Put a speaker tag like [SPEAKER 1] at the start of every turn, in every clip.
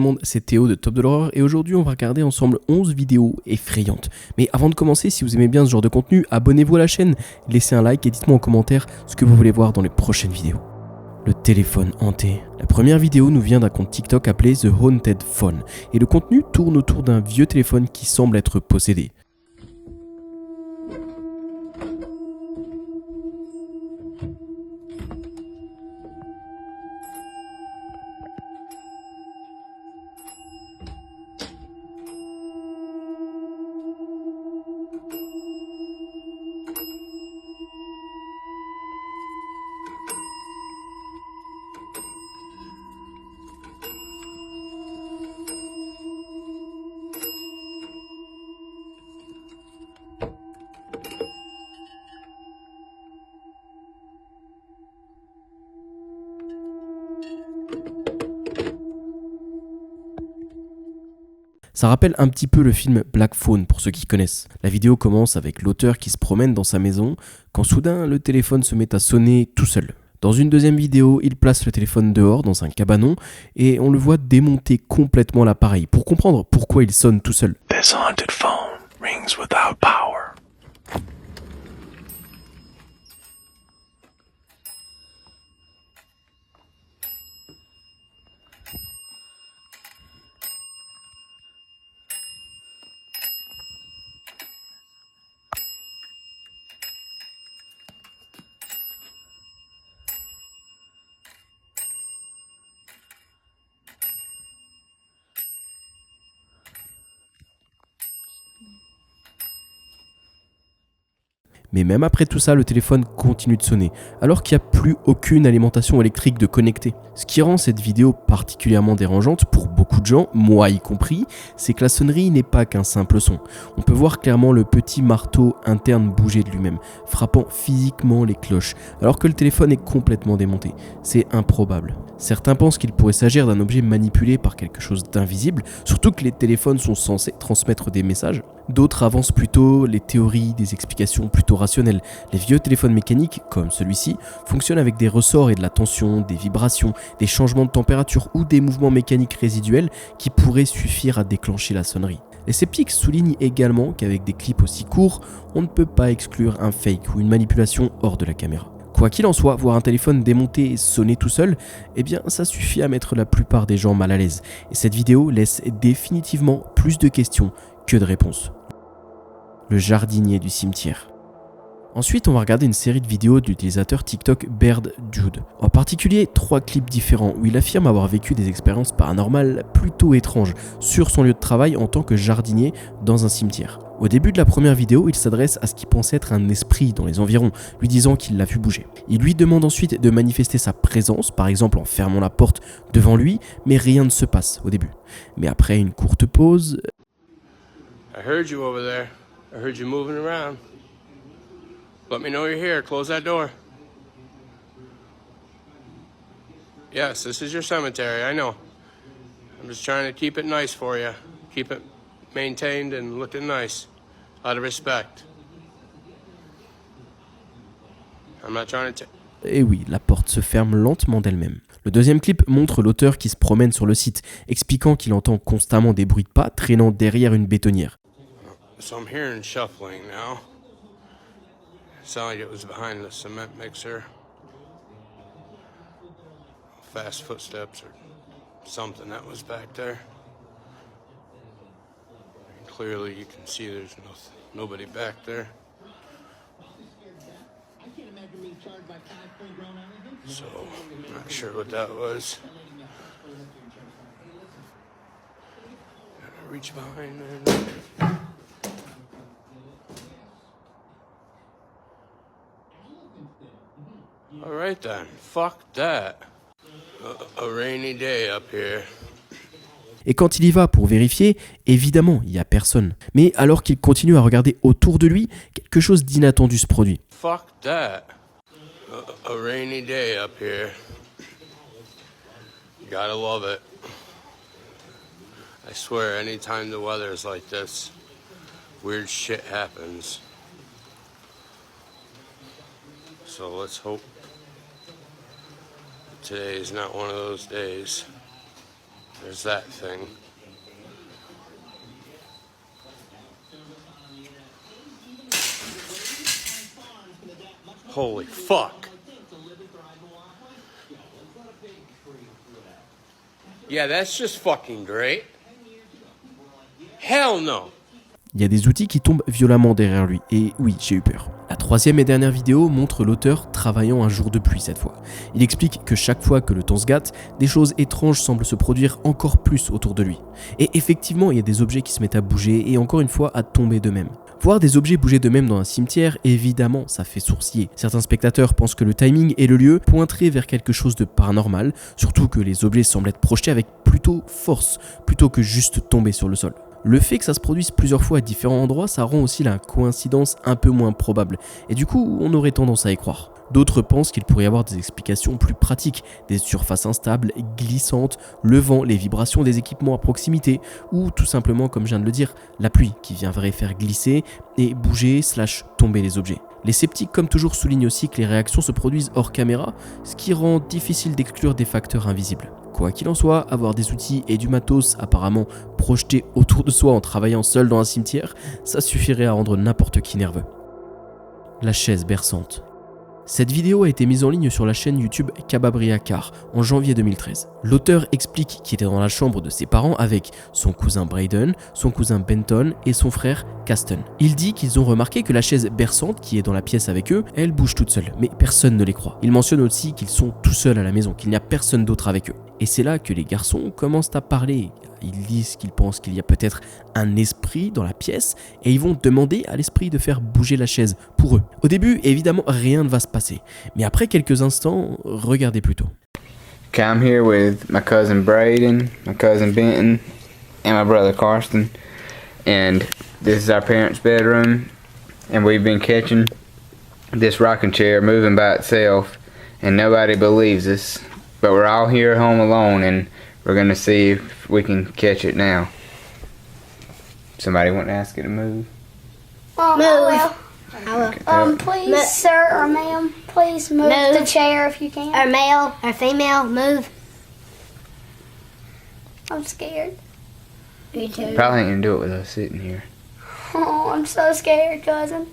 [SPEAKER 1] monde, c'est Théo de Top de l'horreur et aujourd'hui on va regarder ensemble 11 vidéos effrayantes. Mais avant de commencer, si vous aimez bien ce genre de contenu, abonnez-vous à la chaîne, laissez un like et dites-moi en commentaire ce que vous voulez voir dans les prochaines vidéos. Le téléphone hanté. La première vidéo nous vient d'un compte TikTok appelé The Haunted Phone et le contenu tourne autour d'un vieux téléphone qui semble être possédé. Ça rappelle un petit peu le film Black Phone pour ceux qui connaissent. La vidéo commence avec l'auteur qui se promène dans sa maison quand soudain le téléphone se met à sonner tout seul. Dans une deuxième vidéo, il place le téléphone dehors dans un cabanon et on le voit démonter complètement l'appareil pour comprendre pourquoi il sonne tout seul.
[SPEAKER 2] This haunted phone rings without power.
[SPEAKER 1] Mais même après tout ça, le téléphone continue de sonner, alors qu'il n'y a plus aucune alimentation électrique de connectée. Ce qui rend cette vidéo particulièrement dérangeante pour beaucoup de gens, moi y compris, c'est que la sonnerie n'est pas qu'un simple son. On peut voir clairement le petit marteau interne bouger de lui-même, frappant physiquement les cloches, alors que le téléphone est complètement démonté. C'est improbable. Certains pensent qu'il pourrait s'agir d'un objet manipulé par quelque chose d'invisible, surtout que les téléphones sont censés transmettre des messages. D'autres avancent plutôt les théories, des explications plutôt rationnelles. Les vieux téléphones mécaniques, comme celui-ci, fonctionnent avec des ressorts et de la tension, des vibrations, des changements de température ou des mouvements mécaniques résiduels qui pourraient suffire à déclencher la sonnerie. Les sceptiques soulignent également qu'avec des clips aussi courts, on ne peut pas exclure un fake ou une manipulation hors de la caméra. Quoi qu'il en soit, voir un téléphone démonté et sonner tout seul, eh bien ça suffit à mettre la plupart des gens mal à l'aise. Et cette vidéo laisse définitivement plus de questions que de réponses. Le jardinier du cimetière. Ensuite, on va regarder une série de vidéos de l'utilisateur TikTok Baird Jude. En particulier, 3 clips différents où il affirme avoir vécu des expériences paranormales plutôt étranges sur son lieu de travail en tant que jardinier dans un cimetière. Au début de la première vidéo, il s'adresse à ce qui pensait être un esprit dans les environs, lui disant qu'il l'a vu bouger. Il lui demande ensuite de manifester sa présence, par exemple en fermant la porte devant lui, mais rien ne se passe au début. Mais après une courte pause...
[SPEAKER 3] I heard you over there. I heard you moving around. Let me know you're here. Close that door. Yes, this is your cemetery, I know. I'm just trying to keep it nice for you. Keep it maintained and looking nice. Out of respect. I'm not trying to...
[SPEAKER 1] Et oui, la porte se ferme lentement d'elle-même. Le deuxième clip montre l'auteur qui se promène sur le site, expliquant qu'il entend constamment des bruits de pas traînant derrière une bétonnière.
[SPEAKER 3] So I'm hearing shuffling now. It sounded like it was behind the cement mixer. Fast footsteps or something that was back there. And clearly you can see there's nobody back there. So, I'm not sure what that was. Gotta reach behind there. Alright then, fuck that. A rainy day up here.
[SPEAKER 1] Et quand il y va pour vérifier, évidemment, il n'y a personne. Mais alors qu'il continue à regarder autour de lui, quelque chose d'inattendu se produit.
[SPEAKER 3] Fuck that. A rainy day up here. You gotta love it. I swear, anytime the weather's like this, weird shit happens. So let's hope today is not one of those days. There's that thing. Holy fuck. Yeah, that's just fucking great. Hell no.
[SPEAKER 1] Il y a des outils qui tombent violemment derrière lui, et oui, j'ai eu peur. La troisième et dernière vidéo montre l'auteur travaillant un jour de pluie cette fois. Il explique que chaque fois que le temps se gâte, des choses étranges semblent se produire encore plus autour de lui. Et effectivement, il y a des objets qui se mettent à bouger et encore une fois à tomber d'eux-mêmes. Voir des objets bouger d'eux-mêmes dans un cimetière, évidemment, ça fait sourciller. Certains spectateurs pensent que le timing et le lieu pointeraient vers quelque chose de paranormal, surtout que les objets semblent être projetés avec plutôt force, plutôt que juste tomber sur le sol. Le fait que ça se produise plusieurs fois à différents endroits, ça rend aussi la coïncidence un peu moins probable, et du coup, on aurait tendance à y croire. D'autres pensent qu'il pourrait y avoir des explications plus pratiques, des surfaces instables, glissantes, le vent, les vibrations des équipements à proximité, ou tout simplement, comme je viens de le dire, la pluie qui viendrait faire glisser et bouger / tomber les objets. Les sceptiques, comme toujours, soulignent aussi que les réactions se produisent hors caméra, ce qui rend difficile d'exclure des facteurs invisibles. Quoi qu'il en soit, avoir des outils et du matos apparemment projetés autour de soi en travaillant seul dans un cimetière, ça suffirait à rendre n'importe qui nerveux. La chaise berçante. Cette vidéo a été mise en ligne sur la chaîne YouTube Kababriakar en janvier 2013. L'auteur explique qu'il était dans la chambre de ses parents avec son cousin Braden, son cousin Benton et son frère Caston. Il dit qu'ils ont remarqué que la chaise berçante qui est dans la pièce avec eux, elle bouge toute seule, mais personne ne les croit. Il mentionne aussi qu'ils sont tout seuls à la maison, qu'il n'y a personne d'autre avec eux. Et c'est là que les garçons commencent à parler. Ils disent qu'ils pensent qu'il y a peut-être un esprit dans la pièce et ils vont demander à l'esprit de faire bouger la chaise pour eux. Au début, évidemment, rien ne va se passer. Mais après quelques instants, regardez plutôt.
[SPEAKER 4] Okay, I'm here with my cousin Braden, my cousin Benton, and my brother Karsten. And this is our parents' bedroom. And we've been catching this rocking chair moving by itself. And nobody believes us. But we're all here home alone and we're going to see if we can catch it now. Somebody want to ask it to move?
[SPEAKER 5] Move.
[SPEAKER 6] I will. Please, sir or ma'am, please move the chair if you can.
[SPEAKER 5] Or male or female, move.
[SPEAKER 6] I'm scared.
[SPEAKER 5] Me too.
[SPEAKER 4] Probably ain't going to do it with us sitting here.
[SPEAKER 6] Oh, I'm so scared, cousin.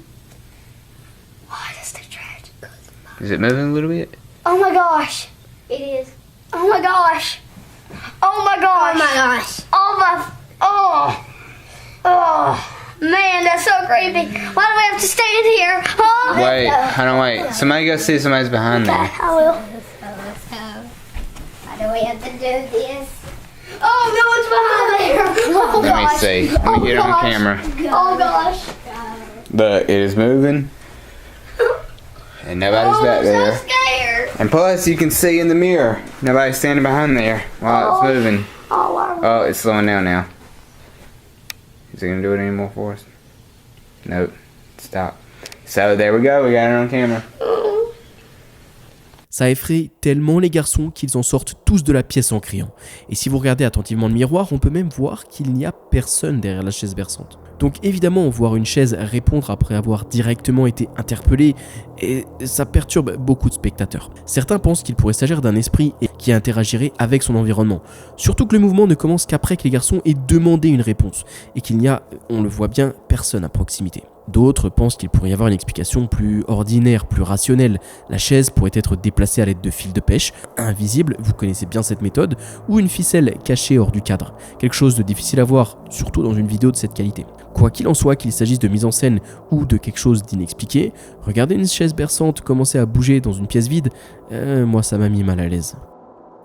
[SPEAKER 6] Why is the trash, cousin?
[SPEAKER 4] Is it moving a little bit?
[SPEAKER 6] Oh my gosh.
[SPEAKER 5] It is.
[SPEAKER 6] Oh my gosh. Oh my gosh.
[SPEAKER 5] Oh my gosh.
[SPEAKER 6] Oh my. Oh. Oh. Man, that's so creepy. Why do we have to stand here? Huh?
[SPEAKER 4] Wait, hold on, wait. Somebody go see if somebody's behind
[SPEAKER 6] Okay,
[SPEAKER 4] there.
[SPEAKER 6] I will.
[SPEAKER 5] So, how do we have to do this?
[SPEAKER 6] Oh, no one's behind there. Oh,
[SPEAKER 4] Let me
[SPEAKER 6] gosh.
[SPEAKER 4] see. Let me get it on
[SPEAKER 6] gosh.
[SPEAKER 4] camera.
[SPEAKER 6] Oh gosh.
[SPEAKER 4] Look, it is moving. And nobody's
[SPEAKER 6] Oh,
[SPEAKER 4] back
[SPEAKER 6] I'm
[SPEAKER 4] there.
[SPEAKER 6] so scared.
[SPEAKER 4] And plus, you can see in the mirror. Nobody's standing behind there while it's moving.
[SPEAKER 6] Oh, wow.
[SPEAKER 4] Oh, it's slowing down now. Is it gonna do it anymore for us? Nope. Stop. So there we go. We got it on camera.
[SPEAKER 1] Ça effraie tellement les garçons qu'ils en sortent tous de la pièce en criant. Et si vous regardez attentivement le miroir, on peut même voir qu'il n'y a personne derrière la chaise berçante. Donc évidemment, voir une chaise répondre après avoir directement été interpellée, et ça perturbe beaucoup de spectateurs. Certains pensent qu'il pourrait s'agir d'un esprit qui interagirait avec son environnement. Surtout que le mouvement ne commence qu'après que les garçons aient demandé une réponse, et qu'il n'y a, on le voit bien, personne à proximité. D'autres pensent qu'il pourrait y avoir une explication plus ordinaire, plus rationnelle. La chaise pourrait être déplacée à l'aide de fils de pêche, invisibles, vous connaissez bien cette méthode, ou une ficelle cachée hors du cadre. Quelque chose de difficile à voir, surtout dans une vidéo de cette qualité. Quoi qu'il en soit, qu'il s'agisse de mise en scène ou de quelque chose d'inexpliqué, regarder une chaise berçante commencer à bouger dans une pièce vide, moi ça m'a mis mal à l'aise.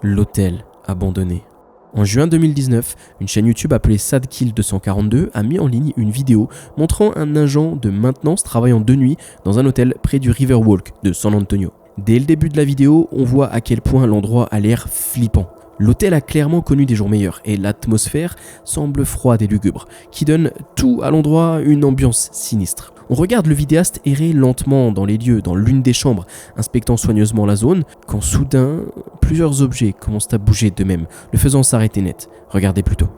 [SPEAKER 1] L'hôtel abandonné. En juin 2019, une chaîne YouTube appelée Sadkill 242 a mis en ligne une vidéo montrant un agent de maintenance travaillant de nuit dans un hôtel près du Riverwalk de San Antonio. Dès le début de la vidéo, on voit à quel point l'endroit a l'air flippant. L'hôtel a clairement connu des jours meilleurs et l'atmosphère semble froide et lugubre, qui donne tout à l'endroit une ambiance sinistre. On regarde le vidéaste errer lentement dans les lieux, dans l'une des chambres, inspectant soigneusement la zone, quand soudain, plusieurs objets commencent à bouger d'eux-mêmes, le faisant s'arrêter net. Regardez plutôt.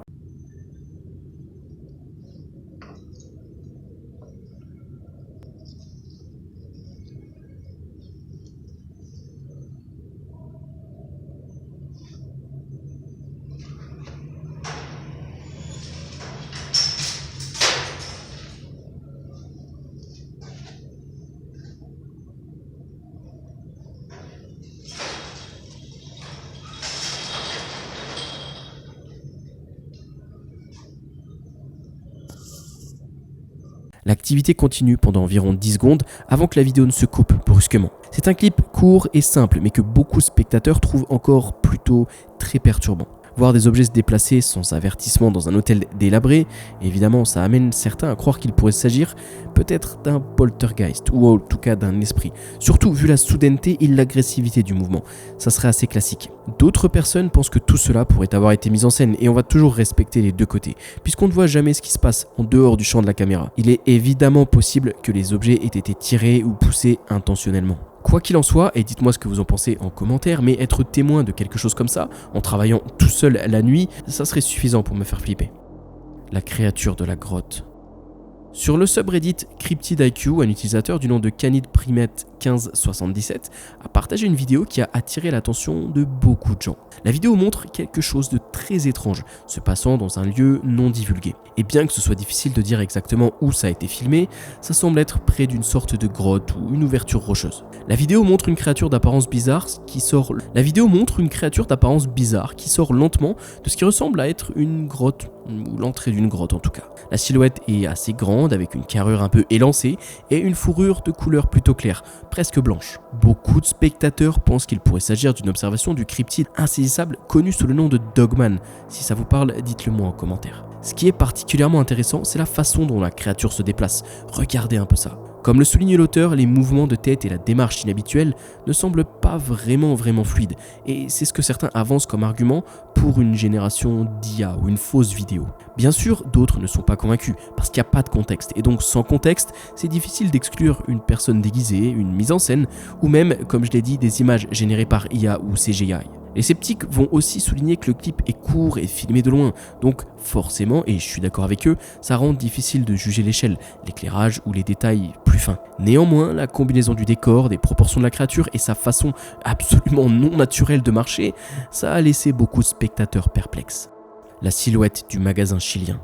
[SPEAKER 1] L'activité continue pendant environ 10 secondes avant que la vidéo ne se coupe brusquement. C'est un clip court et simple, mais que beaucoup de spectateurs trouvent encore plutôt très perturbant. Voir des objets se déplacer sans avertissement dans un hôtel délabré, évidemment ça amène certains à croire qu'il pourrait s'agir peut-être d'un poltergeist ou en tout cas d'un esprit. Surtout vu la soudaineté et l'agressivité du mouvement, ça serait assez classique. D'autres personnes pensent que tout cela pourrait avoir été mis en scène et on va toujours respecter les deux côtés, puisqu'on ne voit jamais ce qui se passe en dehors du champ de la caméra. Il est évidemment possible que les objets aient été tirés ou poussés intentionnellement. Quoi qu'il en soit, et dites-moi ce que vous en pensez en commentaire, mais être témoin de quelque chose comme ça, en travaillant tout seul la nuit, ça serait suffisant pour me faire flipper. La créature de la grotte. Sur le subreddit CryptidIQ, un utilisateur du nom de CanidPrimate1577 a partagé une vidéo qui a attiré l'attention de beaucoup de gens. La vidéo montre quelque chose de très étrange se passant dans un lieu non divulgué. Et bien que ce soit difficile de dire exactement où ça a été filmé, ça semble être près d'une sorte de grotte ou une ouverture rocheuse. La vidéo montre une créature d'apparence bizarre qui sort lentement de ce qui ressemble à être une grotte, ou l'entrée d'une grotte en tout cas. La silhouette est assez grande avec une carrure un peu élancée et une fourrure de couleur plutôt claire, presque blanche. Beaucoup de spectateurs pensent qu'il pourrait s'agir d'une observation du cryptide insaisissable connu sous le nom de Dogman. Si ça vous parle, dites-le moi en commentaire. Ce qui est particulièrement intéressant, c'est la façon dont la créature se déplace. Regardez un peu ça. Comme le souligne l'auteur, les mouvements de tête et la démarche inhabituelle ne semblent pas vraiment fluides, et c'est ce que certains avancent comme argument pour une génération d'IA ou une fausse vidéo. Bien sûr, d'autres ne sont pas convaincus, parce qu'il n'y a pas de contexte, et donc sans contexte, c'est difficile d'exclure une personne déguisée, une mise en scène, ou même, comme je l'ai dit, des images générées par IA ou CGI. Les sceptiques vont aussi souligner que le clip est court et filmé de loin, donc forcément, et je suis d'accord avec eux, ça rend difficile de juger l'échelle, l'éclairage ou les détails plus fins. Néanmoins, la combinaison du décor, des proportions de la créature et sa façon absolument non naturelle de marcher, ça a laissé beaucoup de spectateurs perplexes. La silhouette du magasin chilien.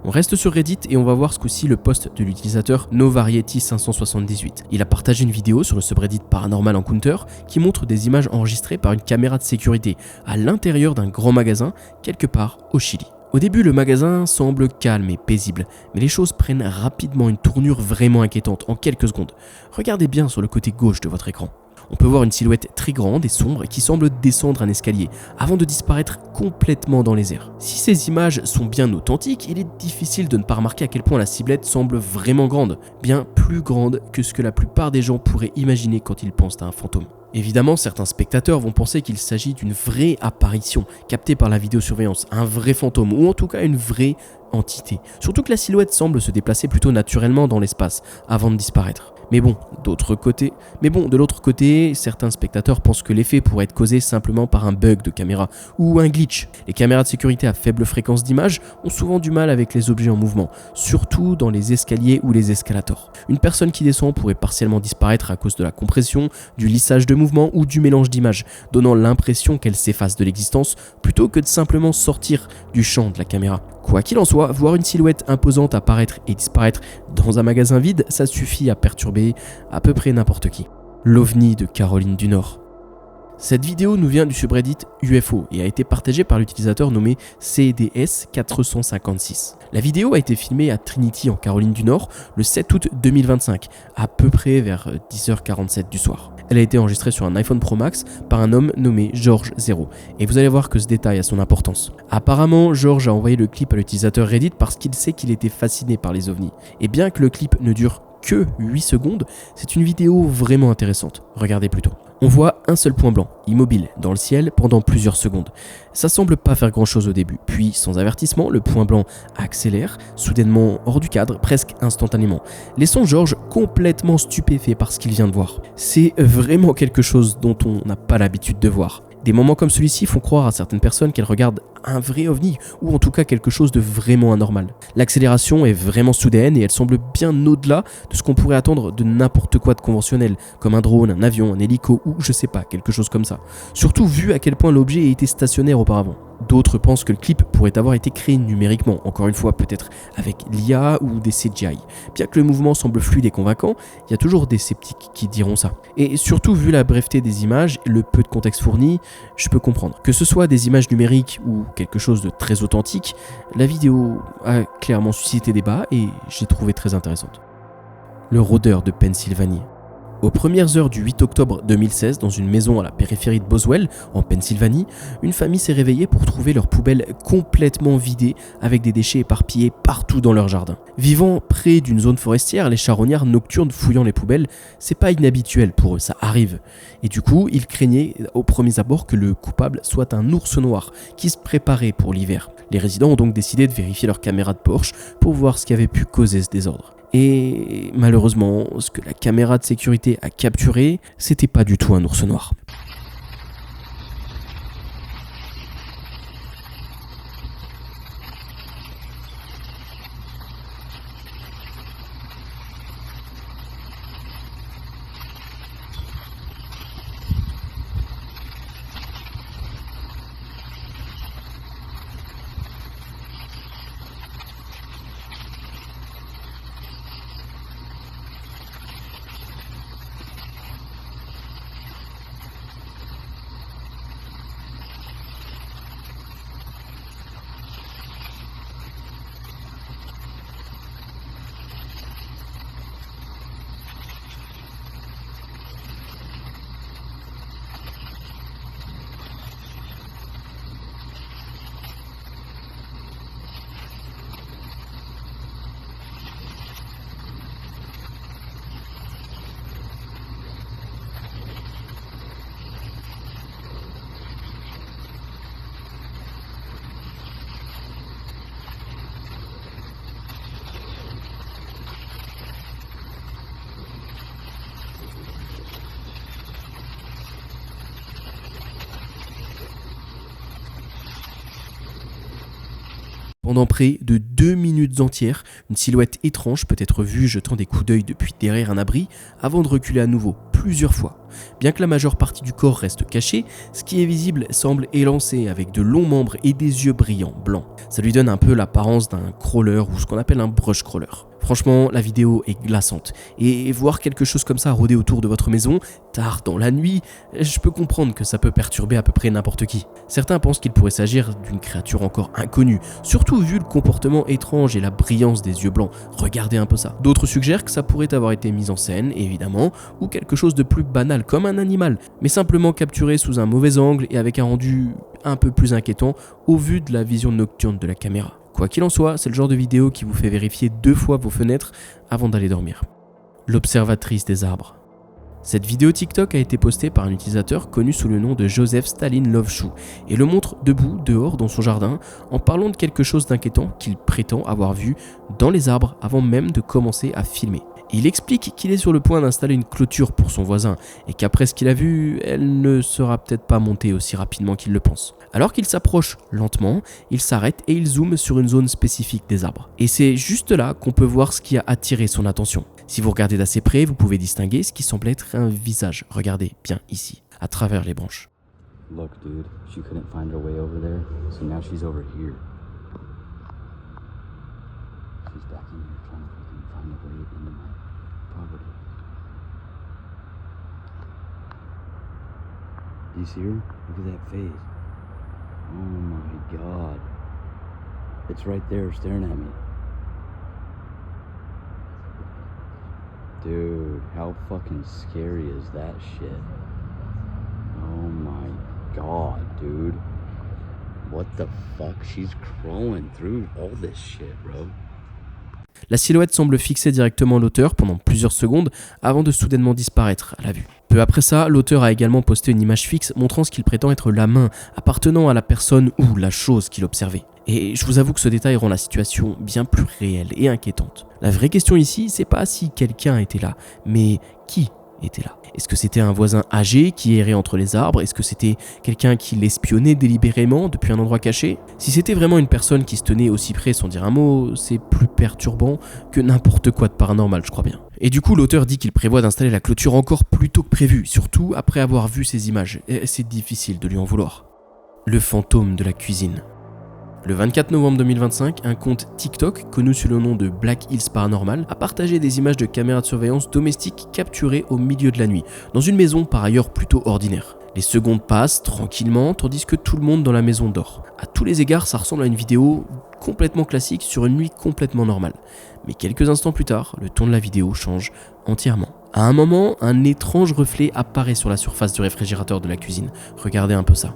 [SPEAKER 1] On reste sur Reddit et on va voir ce coup-ci le post de l'utilisateur NoVariety578. Il a partagé une vidéo sur le subreddit Paranormal Encounter qui montre des images enregistrées par une caméra de sécurité à l'intérieur d'un grand magasin quelque part au Chili. Au début, le magasin semble calme et paisible, mais les choses prennent rapidement une tournure vraiment inquiétante en quelques secondes. Regardez bien sur le côté gauche de votre écran. On peut voir une silhouette très grande et sombre qui semble descendre un escalier avant de disparaître complètement dans les airs. Si ces images sont bien authentiques, il est difficile de ne pas remarquer à quel point la ciblette semble vraiment grande, bien plus grande que ce que la plupart des gens pourraient imaginer quand ils pensent à un fantôme. Évidemment, certains spectateurs vont penser qu'il s'agit d'une vraie apparition captée par la vidéosurveillance, un vrai fantôme ou en tout cas une vraie entité. Surtout que la silhouette semble se déplacer plutôt naturellement dans l'espace avant de disparaître. Mais bon, de l'autre côté, certains spectateurs pensent que l'effet pourrait être causé simplement par un bug de caméra ou un glitch. Les caméras de sécurité à faible fréquence d'image ont souvent du mal avec les objets en mouvement, surtout dans les escaliers ou les escalators. Une personne qui descend pourrait partiellement disparaître à cause de la compression, du lissage de mouvement ou du mélange d'images, donnant l'impression qu'elle s'efface de l'existence plutôt que de simplement sortir du champ de la caméra. Quoi qu'il en soit, voir une silhouette imposante apparaître et disparaître dans un magasin vide, ça suffit à perturber à peu près n'importe qui. L'OVNI de Caroline du Nord. Cette vidéo nous vient du subreddit UFO et a été partagée par l'utilisateur nommé CDS456. La vidéo a été filmée à Trinity en Caroline du Nord le 7 août 2025, à peu près vers 10h47 du soir. Elle a été enregistrée sur un iPhone Pro Max par un homme nommé George Zero. Et vous allez voir que ce détail a son importance. Apparemment, George a envoyé le clip à l'utilisateur Reddit parce qu'il sait qu'il était fasciné par les ovnis. Et bien que le clip ne dure que 8 secondes, c'est une vidéo vraiment intéressante. Regardez plutôt. On voit un seul point blanc, immobile, dans le ciel pendant plusieurs secondes. Ça semble pas faire grand chose au début, puis sans avertissement, le point blanc accélère, soudainement hors du cadre, presque instantanément, laissant George complètement stupéfait par ce qu'il vient de voir. C'est vraiment quelque chose dont on n'a pas l'habitude de voir. Des moments comme celui-ci font croire à certaines personnes qu'elles regardent un vrai ovni, ou en tout cas quelque chose de vraiment anormal. L'accélération est vraiment soudaine et elle semble bien au-delà de ce qu'on pourrait attendre de n'importe quoi de conventionnel, comme un drone, un avion, un hélico ou je sais pas, quelque chose comme ça. Surtout vu à quel point l'objet a été stationnaire auparavant. D'autres pensent que le clip pourrait avoir été créé numériquement, encore une fois peut-être avec l'IA ou des CGI. Bien que le mouvement semble fluide et convaincant, il y a toujours des sceptiques qui diront ça. Et surtout vu la breveté des images et le peu de contexte fourni, je peux comprendre. Que ce soit des images numériques ou quelque chose de très authentique, la vidéo a clairement suscité débat et j'ai trouvé très intéressante. Le rôdeur de Pennsylvanie. Aux premières heures du 8 octobre 2016, dans une maison à la périphérie de Boswell, en Pennsylvanie, une famille s'est réveillée pour trouver leur poubelle complètement vidée avec des déchets éparpillés partout dans leur jardin. Vivant près d'une zone forestière, les charognards nocturnes fouillant les poubelles, c'est pas inhabituel pour eux, ça arrive. Et du coup, ils craignaient aux premiers abords que le coupable soit un ours noir qui se préparait pour l'hiver. Les résidents ont donc décidé de vérifier leur caméra de Porsche pour voir ce qui avait pu causer ce désordre. Et malheureusement, ce que la caméra de sécurité a capturé, c'était pas du tout un ours noir. Pendant près de 2 minutes entières, une silhouette étrange peut être vue jetant des coups d'œil depuis derrière un abri avant de reculer à nouveau plusieurs fois. Bien que la majeure partie du corps reste cachée, ce qui est visible semble élancé avec de longs membres et des yeux brillants blancs. Ça lui donne un peu l'apparence d'un crawler ou ce qu'on appelle un brush crawler. Franchement, la vidéo est glaçante. Et voir quelque chose comme ça rôder autour de votre maison, tard dans la nuit, je peux comprendre que ça peut perturber à peu près n'importe qui. Certains pensent qu'il pourrait s'agir d'une créature encore inconnue, surtout vu le comportement étrange et la brillance des yeux blancs. Regardez un peu ça. D'autres suggèrent que ça pourrait avoir été mis en scène, évidemment, ou quelque chose de plus banal comme un animal, mais simplement capturé sous un mauvais angle et avec un rendu un peu plus inquiétant au vu de la vision nocturne de la caméra. Quoi qu'il en soit, c'est le genre de vidéo qui vous fait vérifier 2 fois vos fenêtres avant d'aller dormir. L'observatrice des arbres. Cette vidéo TikTok a été postée par un utilisateur connu sous le nom de Joseph Stalin Loveshoe et le montre debout dehors dans son jardin en parlant de quelque chose d'inquiétant qu'il prétend avoir vu dans les arbres avant même de commencer à filmer. Il explique qu'il est sur le point d'installer une clôture pour son voisin et qu'après ce qu'il a vu, elle ne sera peut-être pas montée aussi rapidement qu'il le pense. Alors qu'il s'approche lentement, il s'arrête et il zoome sur une zone spécifique des arbres. Et c'est juste là qu'on peut voir ce qui a attiré son attention. Si vous regardez d'assez près, vous pouvez distinguer ce qui semble être un visage. Regardez bien ici, à travers les branches.
[SPEAKER 7] Look, dude, she couldn't find her way over there, so now she's over here. She's back in here trying to fucking find her way into my property. Do you see her? Look at that face. Oh my god. It's right there staring at me. Dude, how fucking scary is that shit? Oh my god, dude. What the fuck? She's crawling through all this shit, bro.
[SPEAKER 1] La silhouette semble fixer directement l'auteur pendant plusieurs secondes avant de soudainement disparaître à la vue. Peu après ça, l'auteur a également posté une image fixe montrant ce qu'il prétend être la main appartenant à la personne ou la chose qu'il observait. Et je vous avoue que ce détail rend la situation bien plus réelle et inquiétante. La vraie question ici, c'est pas si quelqu'un était là, mais qui était là. Est-ce que c'était un voisin âgé qui errait entre les arbres? Est-ce que c'était quelqu'un qui l'espionnait délibérément depuis un endroit caché? Si c'était vraiment une personne qui se tenait aussi près sans dire un mot, c'est plus perturbant que n'importe quoi de paranormal, je crois bien. Et du coup, l'auteur dit qu'il prévoit d'installer la clôture encore plus tôt que prévu, surtout après avoir vu ces images. Et c'est difficile de lui en vouloir. Le fantôme de la cuisine. Le 24 novembre 2025, un compte TikTok, connu sous le nom de Black Hills Paranormal, a partagé des images de caméras de surveillance domestiques capturées au milieu de la nuit, dans une maison par ailleurs plutôt ordinaire. Les secondes passent tranquillement, tandis que tout le monde dans la maison dort. À tous les égards, ça ressemble à une vidéo complètement classique sur une nuit complètement normale. Mais quelques instants plus tard, le ton de la vidéo change entièrement. À un moment, un étrange reflet apparaît sur la surface du réfrigérateur de la cuisine. Regardez un peu ça.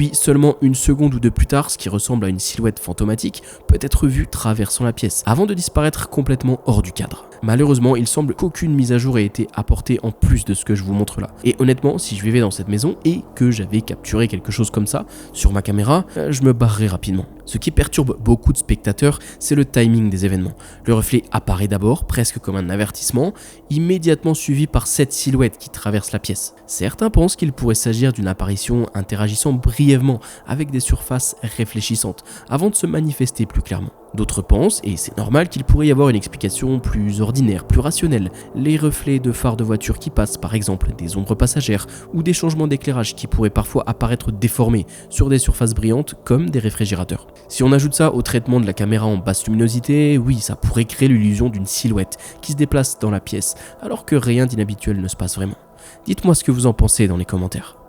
[SPEAKER 1] Puis seulement une seconde ou deux plus tard, ce qui ressemble à une silhouette fantomatique peut être vu traversant la pièce, avant de disparaître complètement hors du cadre. Malheureusement, il semble qu'aucune mise à jour ait été apportée en plus de ce que je vous montre là. Et honnêtement, si je vivais dans cette maison et que j'avais capturé quelque chose comme ça sur ma caméra, je me barrerais rapidement. Ce qui perturbe beaucoup de spectateurs, c'est le timing des événements. Le reflet apparaît d'abord, presque comme un avertissement, immédiatement suivi par cette silhouette qui traverse la pièce. Certains pensent qu'il pourrait s'agir d'une apparition interagissant brièvement avec des surfaces réfléchissantes, avant de se manifester plus clairement. D'autres pensent, et c'est normal, qu'il pourrait y avoir une explication plus ordinaire, plus rationnelle. Les reflets de phares de voitures qui passent, par exemple, des ombres passagères, ou des changements d'éclairage qui pourraient parfois apparaître déformés sur des surfaces brillantes comme des réfrigérateurs. Si on ajoute ça au traitement de la caméra en basse luminosité, oui, ça pourrait créer l'illusion d'une silhouette qui se déplace dans la pièce, alors que rien d'inhabituel ne se passe vraiment. Dites-moi ce que vous en pensez dans les commentaires.